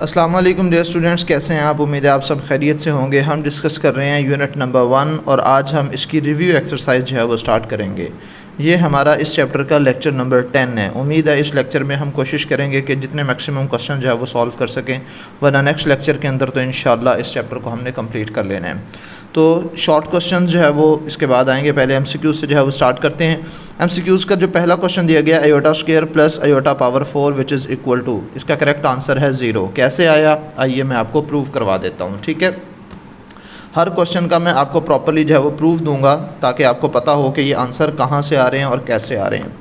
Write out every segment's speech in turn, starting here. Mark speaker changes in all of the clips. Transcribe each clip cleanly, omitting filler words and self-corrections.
Speaker 1: अस्सलाम वालेकुम dear students, कैसे हैं आप। उम्मीद है आप सब खैरियत से होंगे। हम डिस्कस कर रहे हैं यूनिट नंबर 1 और आज हम इसकी रिव्यू एक्सरसाइज जो है वो स्टार्ट करेंगे। ये हमारा इस चैप्टर का लेक्चर नंबर 10 है। उम्मीद है इस लेक्चर में हम कोशिश करेंगे कि जितने मैक्सिमम क्वेश्चन जो है वो सॉल्व कर सकें, वरना नेक्स्ट लेक्चर के अंदर तो इंशाल्लाह इस चैप्टर को हमने कंप्लीट कर लेना है। तो शॉर्ट क्वेश्चन जो है वो इसके बाद आएंगे। पहले एमसीक्यूज़ से जो है वो स्टार्ट करते हैं। एमसीक्यूज़ का जो पहला क्वेश्चन दिया गया iota square plus iota power 4 which is equal to, इसका करेक्ट आंसर है 0। कैसे आया आइए मैं आपको प्रूव करवा देता हूँ। ठीक है, हर क्वेश्चन का मैं आपको प्रॉपर्ली जो है वो प्रूफ दूंगा ताकि आपको पता हो कि ये आंसर कहाँ से आ रहे हैं और कैसे आ रहे हैं।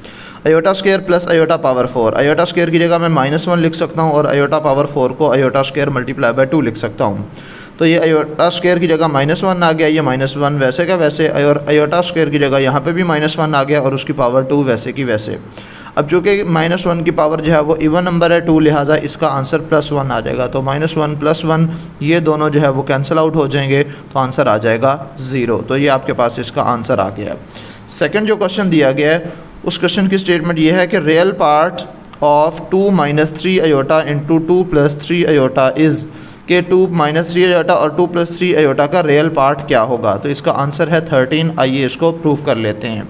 Speaker 1: Iota square plus iota power 4, iota square की जगह मैं -1 लिख सकता हूँ और आयोटा पावर 4 को आयोटा स्क्वायर मल्टीप्लाई बाय 2 लिख सकता हूँ। तो ये आयोटा स्क्वायर की जगह -1 आ गया, ये -1 वैसे का वैसे, और आयोटा स्क्वायर की जगह यहाँ पे भी -1 आ गया और उसकी पावर 2 वैसे की वैसे। अब जो कि -1 की पावर जो है वो इवन नंबर है 2, लिहाजा इसका आंसर +1 आ जाएगा। तो -1 +1 ये दोनों जो है वो कैंसिल आउट हो जाएंगे, तो आंसर आ जाएगा 0। तो ये आपके पास इसका आंसर आ गया है। सेकंड जो क्वेश्चन दिया गया है उस क्वेश्चन की स्टेटमेंट ये है कि real part of 2 - 3 iota into 2 + 3 iota is के 2 - 3 आयोटा और 2 + 3 आयोटा का रियल पार्ट क्या होगा। तो इसका आंसर है 13। आइए इसको प्रूफ कर लेते हैं।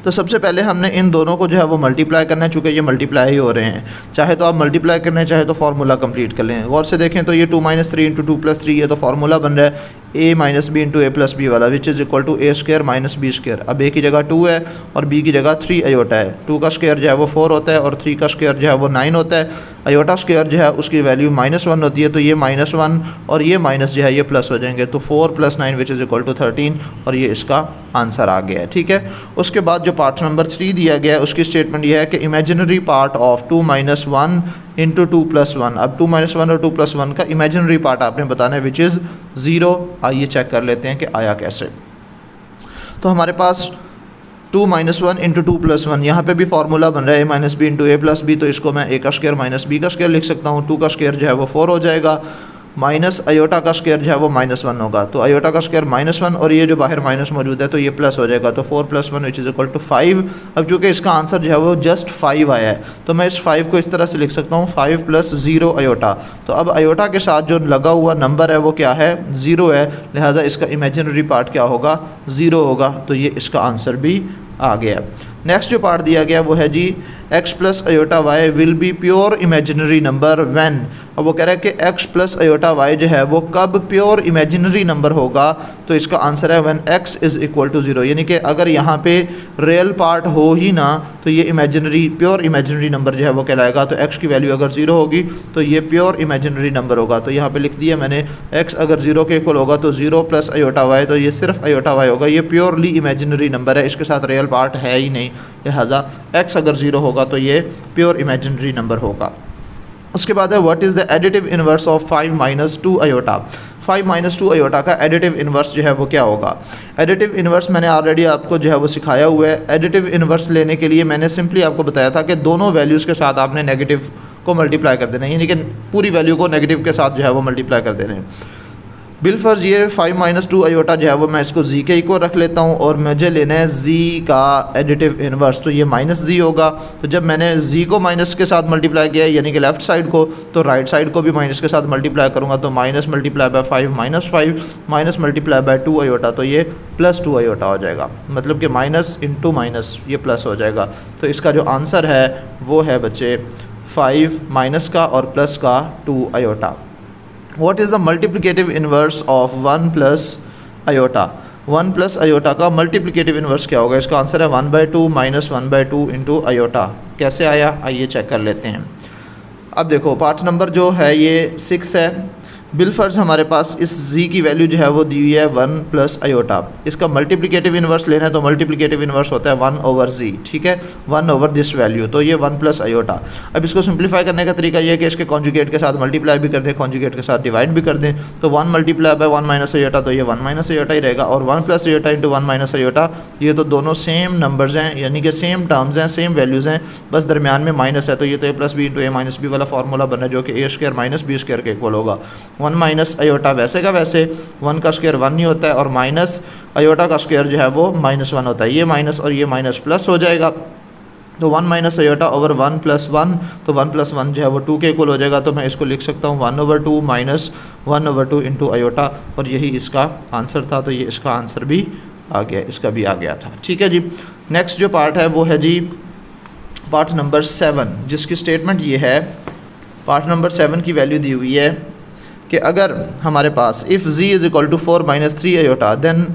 Speaker 1: तो सबसे पहले हमने इन दोनों को जो है वो मल्टीप्लाई करना है, चूँकि ये मल्टीप्लाई ही हो रहे हैं। चाहे तो आप मल्टीप्लाई करना है, चाहे तो फार्मूला कंप्लीट कर लें। गौर से देखें तो ये 2 - 3 इंटू 2 + 3 ये तो फार्मूला बन रहा है a - b into a + b वाला, which is equal to a² - b square. अब a की जगह 2 है और b की जगह 3 आयोटा है। 2 का स्क्वायर जो है वो 4 होता है और 3 का स्क्वायर जो है वो 9 होता है। आयोटा स्क्वायर जो है उसकी वैल्यू -1 होती है, तो ये -1 और ये माइनस जो है ये प्लस हो जाएंगे। तो 4 + 9 विच इज़ इक्वल टू 13 और ये इसका आंसर आ गया है। ठीक है, उसके बाद जो पार्ट नंबर 3 दिया गया है उसकी स्टेटमेंट ये है कि इमेजिनरी पार्ट ऑफ 2 - 1 इंटू 2 + 1। अब 2 - 1 और 2 + 1 का इमेजिनरी पार्ट आपने बताना है विच इज़ 0। आइए चेक कर लेते हैं कि आया कैसे। तो हमारे पास 2 - 1 इंटू 2 + 1, यहाँ पे भी फार्मूला बन रहा है a - b into a + b, तो इसको मैं a का स्क्वायर - b का स्क्वायर लिख सकता हूँ। 2 का स्क्वायर जो है वो 4 हो जाएगा, माइनस आयोटा का स्क्वायर जो है वो -1 होगा। तो आयोटा का स्क्वायर -1 और ये जो बाहर माइनस मौजूद है तो ये प्लस हो जाएगा। तो 4 + 1 विच इज़ इक्वल टू 5। अब चूँकि इसका आंसर जो है वो जस्ट 5 आया है, तो मैं इस 5 को इस तरह से लिख सकता हूँ 5 + 0 आयोटा। तो अब आयोटा के साथ जो लगा हुआ नंबर है वो क्या है, 0 है, लिहाजा इसका इमेजिनरी पार्ट क्या होगा, 0 होगा। तो ये इसका आंसर भी आ गया। नेक्स्ट जो पार्ट दिया गया वो है जी x + iota y will be pure imaginary number when. अब वो कह रहा है कि x + आयोटा y जो है वो कब प्योर इमेजिनरी नंबर होगा। तो इसका आंसर है when x is equal to 0, यानी कि अगर यहाँ पे रियल पार्ट हो ही ना तो ये इमेजिनरी प्योर इमेजिनरी नंबर जो है वो कहलाएगा। तो x की वैल्यू अगर 0 होगी तो ये प्योर इमेजिनरी नंबर होगा। तो यहाँ पे लिख दिया मैंने, x अगर 0 के इक्वल होगा तो 0 + आयोटा y, तो ये सिर्फ आयोटा y होगा, ये प्योरली इमेजिनरी नंबर है, इसके साथ रियल पार्ट है ही नहीं, लिहाजा x अगर 0 होगा तो ये प्योर इमेजिनरी नंबर होगा। उसके बाद है what is the additive inverse of 5 - 2 iota. 5 - 2 iota का एडिटिव इन्वर्स जो है वो क्या होगा। एडिटिव इन्वर्स मैंने ऑलरेडी आपको जो है वो सिखाया हुआ है। एडिटिव इन्वर्स लेने के लिए मैंने सिंपली आपको बताया था कि दोनों वैल्यूज़ के साथ आपने नेगेटिव को मल्टीप्लाई कर देना है, यानी कि पूरी वैल्यू को नेगेटिव के साथ जो है वो मल्टीप्लाई कर देना है। बिलफर्ज ये 5 - 2 आयोटा जो है वो मैं इसको z के इक्वल रख लेता हूँ और मुझे लेना है z का एडिटिव इन्वर्स, तो ये -z होगा। तो जब मैंने z को माइनस के साथ मल्टीप्लाई किया यानी कि लेफ़्ट साइड को, तो राइट साइड को भी माइनस के साथ मल्टीप्लाई करूँगा, तो minus multiply by 5 -5 minus multiply by 2 iota, तो ये +2 आयोटा हो जाएगा। मतलब कि माइनस इंटू माइनस ये प्लस हो जाएगा। तो इसका जो आंसर है वो है बच्चे 5 माइनस का और प्लस का 2 iota. What is the multiplicative inverse of 1 + iota. 1 + iota का मल्टीप्लिकेटिव इन्वर्स क्या होगा। इसका आंसर है 1/2 - 1/2 इंटू आयोटा। कैसे आया आइए चेक कर लेते हैं। अब देखो पार्ट नंबर जो है ये 6 है। बिलफर्ज हमारे पास इस z की वैल्यू जो है वो दी हुई है 1 + आयोटा। इसका मल्टीप्लिकेटिव इन्वर्स लेना है तो मल्टीप्लिकेटिव इन्वर्स होता है 1/z, ठीक है, 1 दिस वैल्यू, तो ये 1 + आयोटा। अब इसको सिंप्लीफाई करने का तरीका ये है कि इसके कॉन्जुगेट के साथ मल्टीप्लाई भी कर दें, कॉन्जुगेट के साथ डिवाइड भी कर दें। तो 1 × 1 - आयोटा, तो ये 1 - आयोटा ही रहेगा, और 1 + आयोटा इंटू 1 - आयोटा, ये तो दोनों सेम नंबर्स हैं, यानी कि सेम टर्म्स हैं, सेम वैल्यूज़ हैं, बस दरमियान में माइनस है। तो ये तो a + b into a - b वाला फार्मूला बन रहा है जो कि a² - b² के इक्वल होगा। 1 - आयोटा वैसे का वैसे, 1 का स्क्वायर 1 नहीं होता है और माइनस आयोटा का स्क्वायर जो है वो -1 होता है। ये माइनस और ये माइनस प्लस हो जाएगा। तो 1 माइनस अयोटा ओवर 1 प्लस 1, तो 1 प्लस 1 जो है वो 2 के इक्वल हो जाएगा। तो मैं इसको लिख सकता हूँ 1/2 माइनस 1/2 इंटू अयोटा, और यही इसका आंसर था। तो ये इसका आंसर भी आ गया, इसका भी आ गया था। ठीक है जी। नेक्स्ट जो पार्ट है वो है जी पार्ट नंबर 7, जिसकी स्टेटमेंट ये है, पार्ट नंबर 7 की वैल्यू दी हुई है कि अगर हमारे पास if z is equal to 4 minus 3 iota then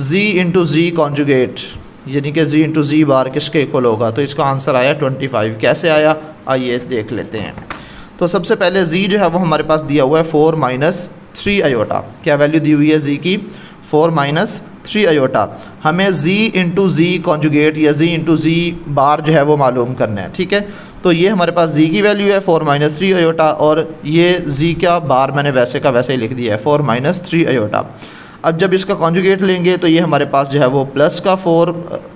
Speaker 1: z into Z conjugate, यानी कि z इंटू जी बार किसके इक्वल होगा। तो इसका आंसर आया 25। कैसे आया आइए देख लेते हैं। तो सबसे पहले z जो है वो हमारे पास दिया हुआ है 4 माइनस 3 अयोटा। क्या वैल्यू दी हुई है z की? 4 माइनस 3 अयोटा। हमें z इंटू जी कॉन्जुगेट या z इंटू जी बार जो है वो मालूम करना है। ठीक है, तो ये हमारे पास z की वैल्यू है 4 माइनस 3 अयोटा, और ये z का बार मैंने वैसे का वैसे ही लिख दिया है 4 माइनस 3 अयोटा। अब जब इसका कॉन्जुगेट लेंगे तो ये हमारे पास जो है वो प्लस का 4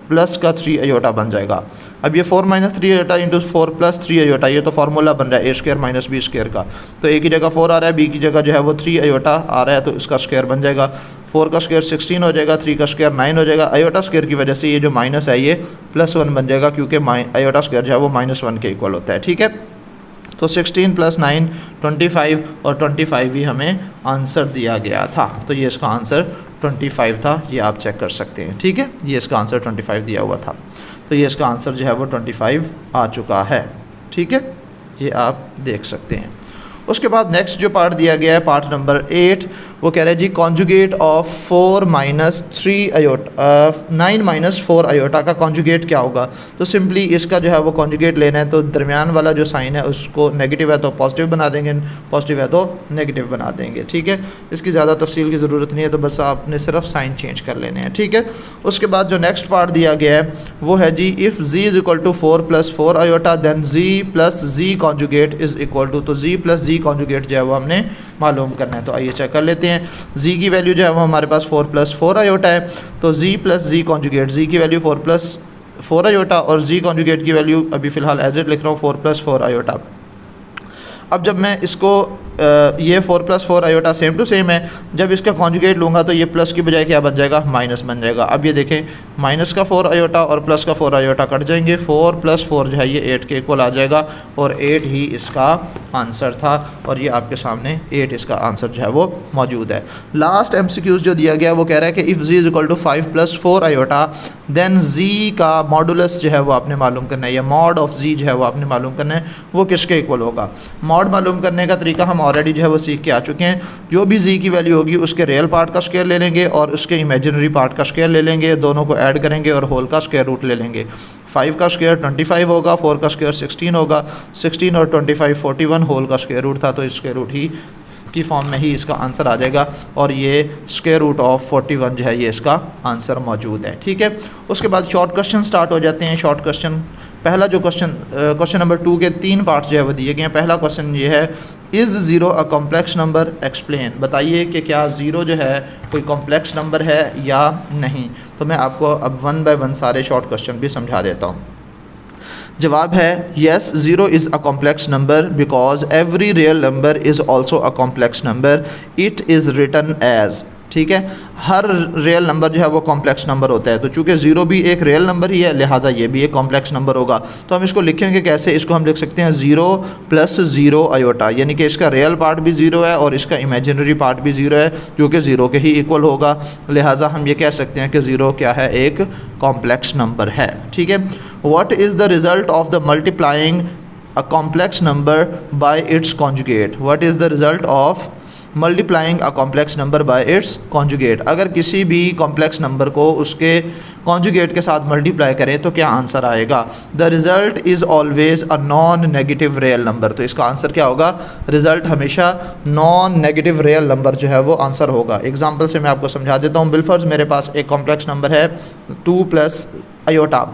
Speaker 1: प्लस का 3 अयोटा बन जाएगा। अब ये 4 minus 3 iota into 4 plus 3 iota, ये तो फार्मूला बन रहा है a² माइनस b² का। तो a की जगह 4 आ रहा है, b की जगह जो है वो 3 अयोटा आ रहा है, तो इसका स्क्वायर बन जाएगा। 4 का स्क्वायर 16 हो जाएगा, 3 का स्क्वायर 9 हो जाएगा। अयोटा स्क्वायर की वजह से ये जो माइनस है ये +1 बन जाएगा, क्योंकि अयोटा स्क्वायर जो है वो -1 के इक्वल होता है। ठीक है, तो 16 + 9 25, और 25 भी हमें आंसर दिया गया था। तो ये इसका आंसर 25 था, ये आप चेक कर सकते हैं। ठीक है, ये इसका आंसर 25 दिया हुआ था, तो ये इसका आंसर जो है वो 25 आ चुका है। ठीक है, ये आप देख सकते हैं। उसके बाद नेक्स्ट जो पार्ट दिया गया है पार्ट नंबर 8, वो कह रहा है जी conjugate of 4 minus 3 iota 9 minus 4 iota का कॉन्जुगेट क्या होगा। तो सिंपली इसका जो है वो कॉन्जुगेट लेना है, तो दरमियान वाला जो साइन है उसको नेगेटिव है तो पॉजिटिव बना देंगे, पॉजिटिव है तो नेगेटिव बना देंगे। ठीक है, इसकी ज़्यादा तफसील की ज़रूरत नहीं है, तो बस आपने सिर्फ साइन चेंज कर लेने हैं। ठीक है, उसके बाद जो नेक्स्ट पार्ट दिया गया है वो है जी if z is equal to 4 + 4 iota then z + z conjugate is equal to, तो z + z कॉन्जुगेट जो है वो हमने मालूम करना है। तो आइए चेक कर लेते हैं। z की वैल्यू जो है वो हमारे पास 4 + 4 अयोटा है, तो z + z कॉन्जुगेट, z की वैल्यू 4 + 4 अयोटा, और z कॉन्जुगेट की वैल्यू अभी फ़िलहाल एज इट लिख रहा हूँ 4 + 4 अयोटा। अब जब मैं इसको ये 4 + 4 अयोटा सेम टू सेम है, जब इसका कॉन्जुगेट लूँगा तो ये प्लस की बजाय क्या बन जाएगा, माइनस बन जाएगा। अब ये देखें, माइनस का 4 अयोटा और प्लस का 4 अयोटा कट जाएंगे, 4 + 4 जो है ये 8 के इक्वल आ जाएगा, और 8 ही इसका आंसर था, और ये आपके सामने 8 इसका आंसर जो है वो मौजूद है। लास्ट MCQs जो दिया गया वो कह रहा है कि if z is equal to 5 + 4 iota then z का मॉडुलस जो है वो आपने मालूम करना है, या मॉड ऑफ z जो है वो आपने मालूम करना है, वो किसके इक्वल होगा। मॉड मालूम करने का तरीका हम ऑलरेडी जो है वो सीख के आ चुके हैं। जो भी z की वैल्यू होगी उसके रियल पार्ट का स्क्वायर ले लेंगे और उसके इमेजिनरी पार्ट का स्क्वायर ले लेंगे, दोनों को ऐड करेंगे और होल का स्क्वायर रूट ले लेंगे। 5 का स्क्वायर 25 होगा, 4 का स्क्वायर 16 होगा, 16 और 25 41, होल का स्क्वायर रूट था, तो इस स्क्वायर रूट ही की फॉर्म में ही इसका आंसर आ जाएगा, और ये स्क्वायर रूट ऑफ 41 जो है ये इसका आंसर मौजूद है। ठीक है, उसके बाद शॉर्ट क्वेश्चन स्टार्ट हो जाते हैं। शॉर्ट क्वेश्चन, पहला जो क्वेश्चन नंबर 2 के 3 पार्ट्स जो है वो दिए गए हैं। पहला क्वेश्चन ये है, is zero a complex number, explain, बताइए कि क्या ज़ीरो जो है कोई कॉम्प्लेक्स नंबर है या नहीं। तो मैं आपको अब 1 बाय 1 सारे शॉर्ट क्वेश्चन भी समझा देता हूँ। जवाब है yes, zero is a complex number because every real number is also a complex number, it is written as. ठीक है, हर रियल नंबर जो है वो कॉम्प्लेक्स नंबर होता है, तो चूँकि ज़ीरो भी एक रियल नंबर ही है लिहाजा ये भी एक कॉम्प्लेक्स नंबर होगा। तो हम इसको लिखेंगे कैसे, इसको हम लिख सकते हैं 0 + 0 अयोटा, यानी कि इसका रियल पार्ट भी 0 है और इसका इमेजिनरी पार्ट भी 0 है, जो कि 0 के ही इक्वल होगा, लिहाजा हम ये कह सकते हैं कि 0 क्या है, एक कॉम्प्लेक्स नंबर है। ठीक है, what is the result of the multiplying a complex number by it's conjugate. What is the result of multiplying a complex number by it's conjugate. अगर किसी भी कॉम्प्लेक्स नंबर को उसके कॉन्जुगेट के साथ मल्टीप्लाई करें तो क्या आंसर आएगा। The result is always a non negative real number, तो इसका आंसर क्या होगा, रिज़ल्ट हमेशा नॉन नेगेटिव रियल नंबर जो है वो आंसर होगा। एग्जांपल से मैं आपको समझा देता हूँ। बिलफर्ज मेरे पास एक कॉम्प्लेक्स नंबर है 2 + अयोटा,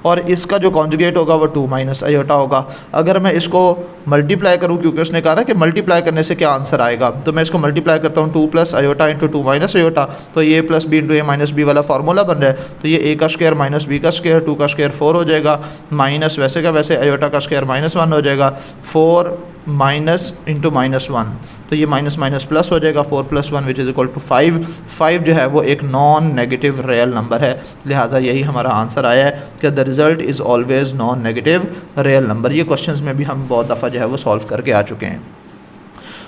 Speaker 1: और इसका जो कॉन्जुगेट होगा वो 2 - अयोटा होगा। अगर मैं इसको मल्टीप्लाई करूँ, क्योंकि उसने कहा ना कि मल्टीप्लाई करने से क्या आंसर आएगा, तो मैं इसको मल्टीप्लाई करता हूँ 2 + अयोटा × 2 - अयोटा, तो ये +b × a - b वाला फार्मूला बन रहा है। तो ये a का स्क्वायर - b का स्क्वायर, 2 का स्क्वायर 4 हो जाएगा, माइनस वैसे का वैसे अयोटा का स्क्वायर -1 हो जाएगा, 4 माइनस इंटू -1, तो ये माइनस माइनस प्लस हो जाएगा, 4 + 1 विच इज़ इक्वल टू 5। 5 जो है वो एक नॉन नेगेटिव रियल नंबर है, लिहाजा यही हमारा आंसर आया है कि the result is always non negative real number. ये क्वेश्चंस में भी हम बहुत दफ़ा जो है वो सॉल्व करके आ चुके हैं।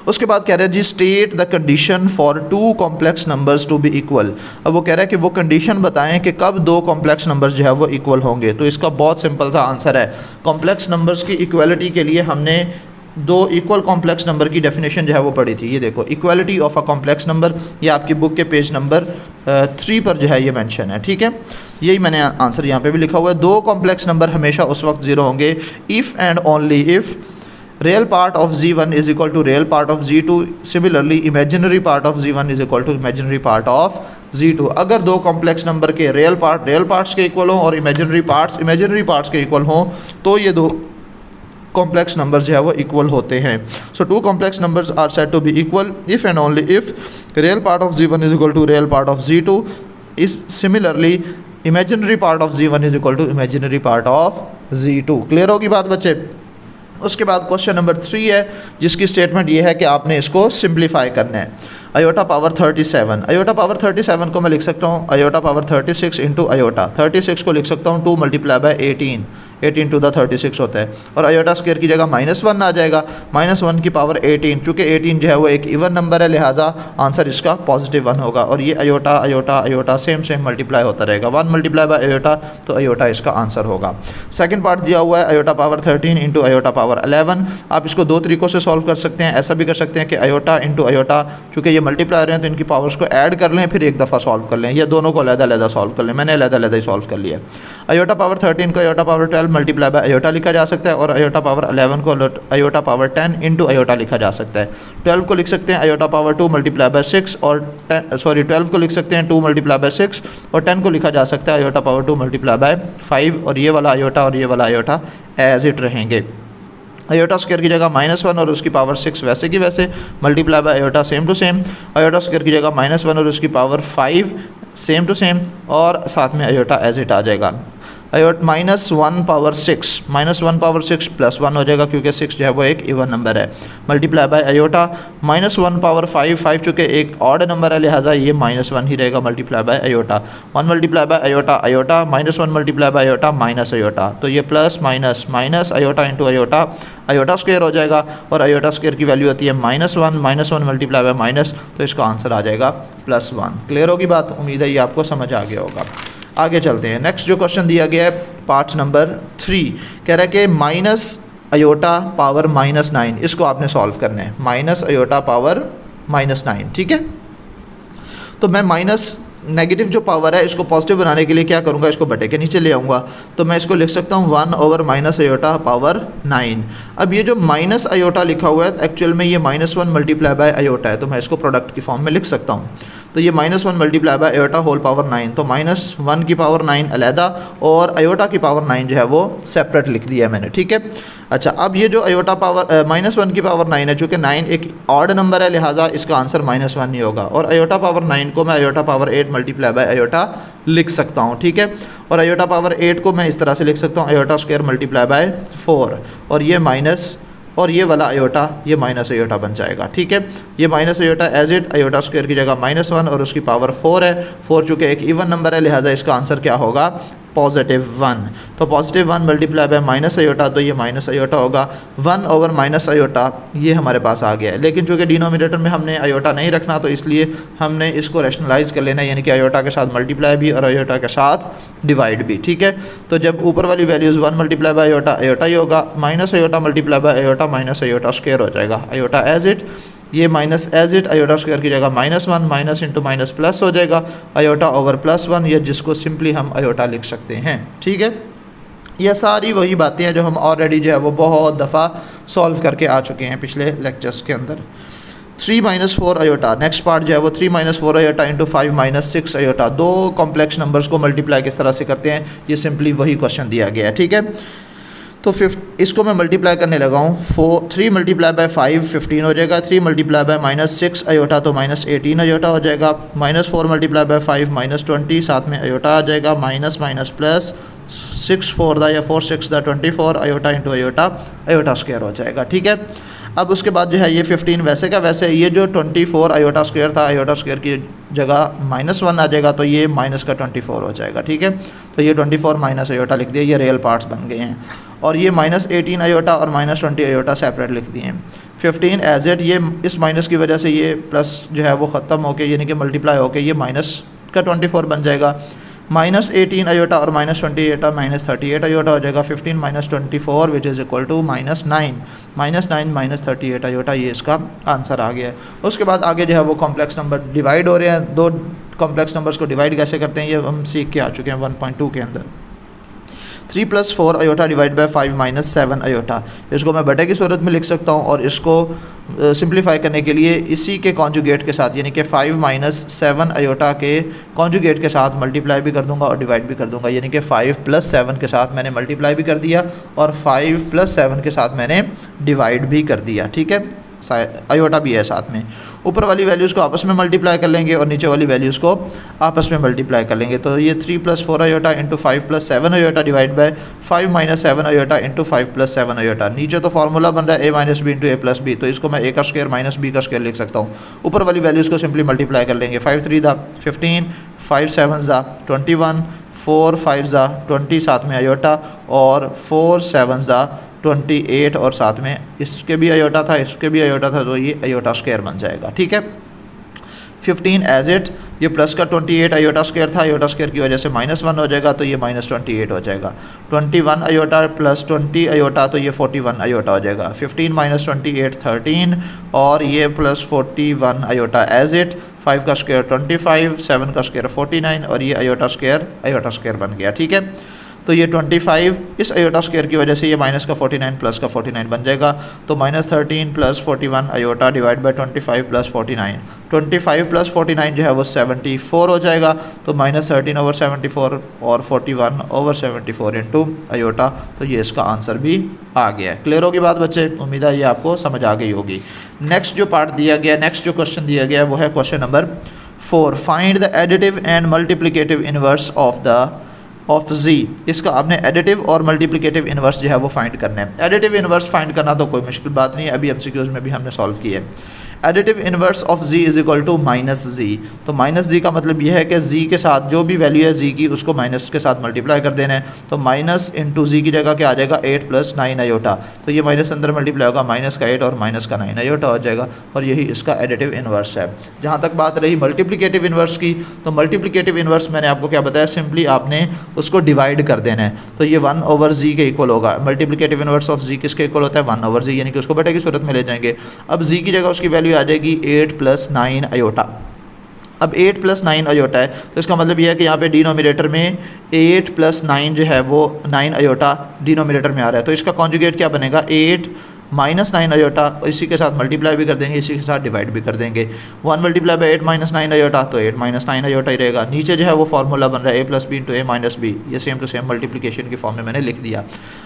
Speaker 1: उसके बाद कह रहा है जी state the condition for 2 complex numbers to be equal. अब वो कह रहा है कि वो कंडीशन बताएं कि कब 2 कॉम्प्लेक्स नंबर्स जो है वो इक्वल होंगे। तो इसका बहुत सिंपल सा आंसर है, कॉम्प्लेक्स नंबर्स की इक्वलिटी के लिए हमने 2 इक्वल कॉम्प्लेक्स नंबर की डेफिनेशन जो है वो पढ़ी थी। ये देखो, equality of a complex number, ये आपकी बुक के पेज नंबर 3 पर जो है ये मेंशन है, ठीक है। यही मैंने आंसर यहाँ पे भी लिखा हुआ है। 2 कॉम्प्लेक्स नंबर हमेशा उस वक्त 0 होंगे if and only if real part of z1 is equal to real part of z2, similarly imaginary part of z1 is equal to imaginary part of z2। अगर 2 कॉम्प्लेक्स नंबर के real parts के equal हों और imaginary parts के equal हों तो ये 2 complex numbers जो है वो इक्वल होते हैं। So 2 complex numbers are said to be equal if and only if real part of z1 is equal to real part of z2 is similarly imaginary part of z1 is equal to imaginary part of z2। Clear होगी बात बच्चे। उसके बाद question number 3 है, जिसकी statement ये है कि आपने इसको सिंप्लीफाई करना है। आयोटा पावर 37, आयोटा पावर 37 को मैं लिख सकता हूँ आयोटा पावर 36 इंटू आयोटा। 36 को लिख सकता हूँ 2 × 18, 18 टू द 36 होता है, और आयोटा स्क्वायर की जगह -1 आ जाएगा, -1 की पावर 18। चूँकि 18 जो है वो एक इवन नंबर है, लिहाजा आंसर इसका +1 होगा। और ये iota iota iota same multiply होता रहेगा, 1 × आयोटा, तो आयोटा इसका आंसर होगा। सेकंड पार्ट दिया हुआ है iota power 13 into iota power 11। आप इसको 2 तरीक़ों से सॉल्व कर सकते हैं। ऐसा भी कर सकते हैं कि आयोटा इंटू आयोटा, चूँकि ये मल्टीप्लायर हैं तो इनकी पावर्स को ऐड कर लें, फिर एक दफ़ा सॉल्व कर लें, या दोनों को अलग-अलग सॉल्व कर लें। मैंने अलग-अलग ही सॉल्व कर लिया। आयोटा पावर 13 को iota power 12 multiply by iota लिखा जा सकता है, और आयोटा पावर 11 को आयोटा पावर 10 इंटू आयोटा लिखा जा सकता है। 12 को लिख सकते हैं आयोटा पावर 2 मल्टीप्लाई बाय 6, और 12 को लिख सकते हैं 2 × 6, और 10 को लिखा जा सकता है आयोटा पावर 2 मल्टीप्लाई बाय 5, और ये वाला आयोटा और ये वाला आयोटा एज इट रहेंगे। आयोटा स्क्वायर की जगह -1 और उसकी पावर 6 वैसे की वैसे, multiply by iota same to same, iota square की जगह -1 और उसकी पावर 5 सेम टू सेम, और साथ में आयोटा एज इट आ जाएगा। आयोटा -1 पावर 6 + 1 हो जाएगा, क्योंकि 6 जो है वो एक इवन नंबर है, मल्टीप्लाई बाय आयोटा -1 पावर 5 चूँकि एक ऑड नंबर है, लिहाजा ये -1 ही रहेगा, multiply by iota. 1 multiply by iota iota, -1 multiply by iota minus iota, तो ये plus minus minus iota into iota, iota square हो जाएगा, और आयोटा स्क्वायर की वैल्यू होती है -1 मल्टीप्लाई बाय माइनस, तो इसका आंसर आ जाएगा +1। क्लियर होगी बात, उम्मीद है ये आपको समझ आ गया होगा। आगे चलते हैं। नेक्स्ट जो क्वेश्चन दिया गया है पार्ट नंबर 3, कह रहा है कि माइनस आयोटा पावर -9, इसको आपने सॉल्व करना है, माइनस आयोटा पावर -9, ठीक है। तो मैं माइनस नेगेटिव जो पावर है इसको पॉजिटिव बनाने के लिए क्या करूँगा, इसको बटे के नीचे ले आऊँगा, तो मैं इसको लिख सकता हूँ 1/- आयोटा पावर 9। अब ये जो माइनस आयोटा लिखा हुआ है एक्चुअल में ये -1 मल्टीप्लाई बाय आयोटा है, तो मैं इसको प्रोडक्ट की फॉर्म में लिख सकता हूँ। तो ये -1 multiply by iota whole power 9, तो -1 की पावर 9 अलहदा और आयोटा की पावर 9 जो है वो सेपरेट लिख दिया मैंने, ठीक है। अच्छा, अब ये जो आयोटा पावर -1 की पावर 9 है, चूँकि 9 एक ऑड नंबर है, लिहाजा इसका आंसर -1 ही होगा, और आयोटा पावर 9 को मैं iota power 8 multiply by iota लिख सकता हूँ, ठीक है। और आयोटा पावर 8 को मैं इस तरह से लिख सकता हूँ आयोटा स्क्वायर मल्टीप्लाई बाय 4, और ये माइनस और ये वाला आयोटा ये माइनस आयोटा बन जाएगा, ठीक है। ये minus iota as it iota square की जगह -1 और उसकी पावर 4 है, 4 चूँकि एक इवन नंबर है, लिहाजा इसका आंसर क्या होगा, +1। तो +1 मल्टीप्लाई बाय माइनस आयोटा, तो ये माइनस आयोटा होगा। 1/- आयोटा ये हमारे पास आ गया है, लेकिन चूँकि डिनोमिनेटर में हमने आयोटा नहीं रखना, तो इसलिए हमने इसको रैशनलाइज कर लेना है, यानी कि आयोटा के साथ मल्टीप्लाई भी और आयोटा के साथ डिवाइड भी, ठीक है। तो जब ऊपर वाली values 1 multiply by iota iota ही होगा, minus iota multiply by iota minus iota square हो जाएगा, आयोटा एज इट, ये minus as it iota square की जगह -1 माइनस इंटू माइनस प्लस हो जाएगा, आयोटा ओवर +1, ये जिसको सिंपली हम आयोटा लिख सकते हैं, ठीक है। ये सारी वही बातें हैं जो हम ऑलरेडी जो है वो बहुत दफ़ा सॉल्व करके आ चुके हैं पिछले लेक्चर्स के अंदर। 3 - 4 आयोटा, नेक्स्ट पार्ट जो है वो 3 - 4 iota into 5 - 6 iota, 2 complex numbers को मल्टीप्लाई किस तरह से करते हैं, ये सिंपली वही क्वेश्चन दिया गया है, ठीक है। तो इसको मैं मल्टीप्लाई करने लगा हूँ, 3 मल्टीप्लाई बाय 5 15 हो जाएगा, 3 मल्टीप्लाई बाय -6 आयोटा तो -18 आयोटा हो जाएगा, -4 मल्टीप्लाई बाय 5 -20, साथ में आयोटा आ जाएगा, माइनस माइनस प्लस 6 4 या 4 6 24 iota into iota iota square हो जाएगा, ठीक है। अब उसके बाद जो है ये 15 वैसे का वैसे, ये जो 24 आयोटा स्क्वायर था, आयोटा स्क्वायर की जगह -1 आ जाएगा तो ये माइनस का 24 हो जाएगा। ठीक है, तो ये 24 माइनस आयोटा लिख दिया, ये रियल पार्ट्स बन गए हैं। और ये -18 आयोटा और -20 आयोटा सेपरेट लिख दिए हैं। 15 एज इट, ये इस माइनस की वजह से ये प्लस जो है वो ख़त्म होके यानी कि मल्टीप्लाई होके ये माइनस का 24 बन जाएगा। -18 आयोटा और -20 आयोटा -38 आयोटा हो जाएगा। 15 -24 which is equal to -9 -38 iota, ये इसका आंसर आ गया है। उसके बाद आगे जो है वो कॉम्प्लेक्स नंबर डिवाइड हो रहे हैं। दो कॉम्प्लेक्स नंबर्स को डिवाइड कैसे करते हैं ये हम सीख के आ चुके हैं 1.2 के अंदर। 3 + 4 आयोटा डिवाइड बाय 5 - 7 आयोटा, इसको मैं बटे की सूरत में लिख सकता हूँ और इसको सिंप्लीफाई करने के लिए इसी के कॉन्जुगेट के साथ यानी कि 5 - 7 आयोटा के कॉन्जुगेट के साथ मल्टीप्लाई भी कर दूंगा और डिवाइड भी कर दूंगा। यानी कि 5 + 7 के साथ मैंने मल्टीप्लाई भी कर दिया और 5 + 7 के साथ मैंने डिवाइड भी कर दिया। ठीक है, आयोटा भी है साथ में। ऊपर वाली वैल्यूज़ को आपस में मल्टीप्लाई कर लेंगे और नीचे वाली वैल्यूज़ को आपस में मल्टीप्लाई कर लेंगे। तो ये 3 + 4 iota into 5 + 7 iota divide by 5 - 7 iota into 5 + 7 iota. नीचे तो फार्मूला बन रहा है a - b into a + b, तो इसको मैं a का स्क्वायर - b का स्क्वायर लिख सकता हूँ। ऊपर वाली वैल्यूज़ को सिंपली मल्टीप्लाई कर लेंगे। 5 3 दा 15, 5 7 दा 21, 4 5 दा 20 साथ में आयोटा और 4 7 दा 28 और साथ में इसके भी आयोटा था, इसके भी आयोटा था, तो ये आयोटा स्क्वायर बन जाएगा। ठीक है, 15 एज इट, ये प्लस का 28 आयोटा स्क्वायर था, आयोटा स्क्वायर की वजह से -1 हो जाएगा तो ये -28 हो जाएगा। 21 आयोटा प्लस 20 आयोटा तो ये 41 आयोटा हो जाएगा। 15 - 28 13 और ये प्लस 41 आयोटा एज इट। 5 का स्क्वायर 25, 7 का स्क्वायर 49 और ये आयोटा स्क्वायर बन गया। ठीक है, तो ये 25 इस आयोटा स्क्वायर की वजह से ये माइनस का 49 प्लस का 49 बन जाएगा। तो -13 + 41 आयोटा डिवाइड बाय 25 + 49। 25 + 49 जो है वो 74 हो जाएगा। तो -13/74 और 41/74 इंटू आयोटा, तो ये इसका आंसर भी आ गया है। क्लियर होगी बात बच्चे? उम्मीद है ये आपको समझ आ गई होगी। नेक्स्ट जो पार्ट दिया गया, नेक्स्ट जो क्वेश्चन दिया गया है वो है question number 4। Find the additive and multiplicative inverse of z। इसका आपने एडिटिव और मल्टीप्लिकेटिव इनवर्स जो है वो फाइंड करना है। एडिटिव इनवर्स फाइंड करना तो कोई मुश्किल बात नहीं है, अभी MCQs में भी हमने सॉल्व किया है। Additive inverse of z is equal to -z। तो -z का मतलब यह है कि z के साथ जो भी वैल्यू है z की उसको माइनस के साथ मल्टीप्लाई कर देना है। तो माइनस इंटू z की जगह क्या आ जाएगा 8 + 9 आयोटा। तो ये माइनस अंदर मल्टीप्लाई होगा, -8 और -9 आयोटा हो जाएगा और यही इसका एडिटिव इनवर्स है। जहाँ तक बात रही मल्टीप्लिकेटिव इनवर्स की, तो मल्टीप्लिकेटिव इनवर्स मैंने आपको क्या बताया, सिंपली आपने उसको डिवाइड कर देना है। तो ये 1/z के इक्वल होगा। मल्टीप्लिकेटिव इनवर्स ऑफ z किसके इक्वल होता है 1/z, यानी कि उसको बटे की सूरत में ले जाएंगे। अब z की जगह उसकी वैल्यू आ जाएगी 8 + 9 आयोटा। अब 8 + 9 आयोटा है तो इसका मतलब यह है कि यहाँ पे डिनोमिनेटर में 8 + 9 जो है वो 9 आयोटा डिनोमिनेटर में आ रहा है। तो इसका कॉन्जुगेट क्या बनेगा 8 - 9 आयोटा, इसी के साथ मल्टीप्लाई भी कर देंगे, इसी के साथ डिवाइड भी कर देंगे। 1 × 8 - 9 आयोटा, तो 8 - 9 आयोटा ही रहेगा। नीचे जो है वो फार्मूला बन रहा है a + b into a - b, ये सेम टू सेम मल्टीप्लिकेशन की फॉर्म में मैंने लिख दिया।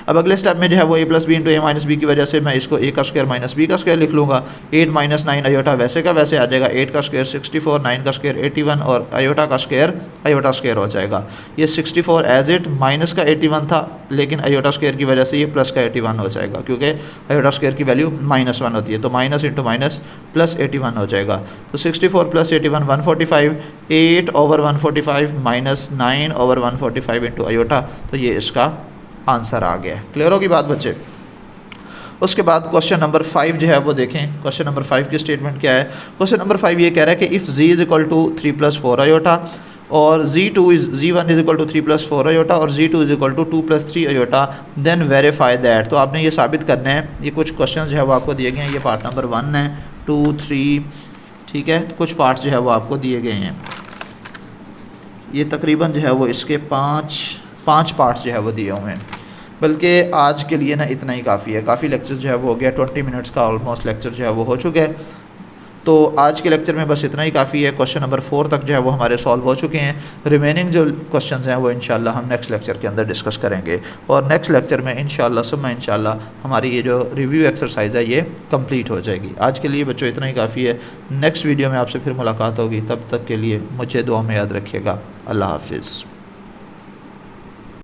Speaker 1: अब अगले स्टेप में जो है वो a + b into a - b की वजह से मैं इसको a का स्क्वायर - b का स्क्वायर लिख लूँगा। 8 - 9 आयोटा वैसे का वैसे आ जाएगा, 8 का स्क्वायर 64, 9 का स्क्वायर 81 और आयोटा का स्क्वायर आयोटा स्क्वायर हो जाएगा। ये 64 एज इट, माइनस का 81 था लेकिन आयोटा स्क्वायर की वजह से ये प्लस का 81 हो जाएगा, क्योंकि आयोटा स्क्वायर की वैल्यू -1 होती है। तो माइनस इंटू माइनस प्लस 81 हो जाएगा। तो 64 + 81 145, 8/145 -9/145 इंटू आयोटा, तो ये इसका आंसर आ गया है। क्लियर होगी बात बच्चे? उसके बाद क्वेश्चन नंबर 5 जो है वो देखें। क्वेश्चन नंबर 5 की स्टेटमेंट क्या है? क्वेश्चन नंबर 5 ये कह रहा है कि if z is equal to 3 + 4 iota और z1 is equal to 3 + 4 iota और z2 is equal to 2 + 3 iota, then verify that. तो आपने ये साबित करना है। ये कुछ क्वेश्चन जो है वो आपको दिए गए हैं। ये पार्ट नंबर 1 है, 2 3, ठीक है। कुछ पार्ट्स जो है वो आपको दिए गए हैं। ये तकरीबन जो है वो इसके पाँच पार्ट्स जो है वो दिए हुए हैं। बल्कि आज के लिए ना इतना ही काफ़ी है। काफ़ी लेक्चर जो है वो हो गया, 20 मिनट्स का ऑलमोस्ट लेक्चर जो है वो हो चुका है। तो आज के लेक्चर में बस इतना ही काफ़ी है। क्वेश्चन नंबर 4 तक जो है वो हमारे सॉल्व हो चुके हैं। रिमेनिंग जो क्वेश्चंस हैं वो इंशाल्लाह हम नेक्स्ट लेक्चर के अंदर डिस्कस करेंगे और नेक्स्ट लेक्चर में इंशाल्लाह हमारी ये जो रिव्यू एक्सरसाइज है ये कंप्लीट हो जाएगी। आज के लिए बच्चों इतना ही काफ़ी है। नेक्स्ट वीडियो में आपसे फिर मुलाकात होगी, तब तक के लिए मुझे दुआ में याद रखिएगा। अल्लाह हाफिज़।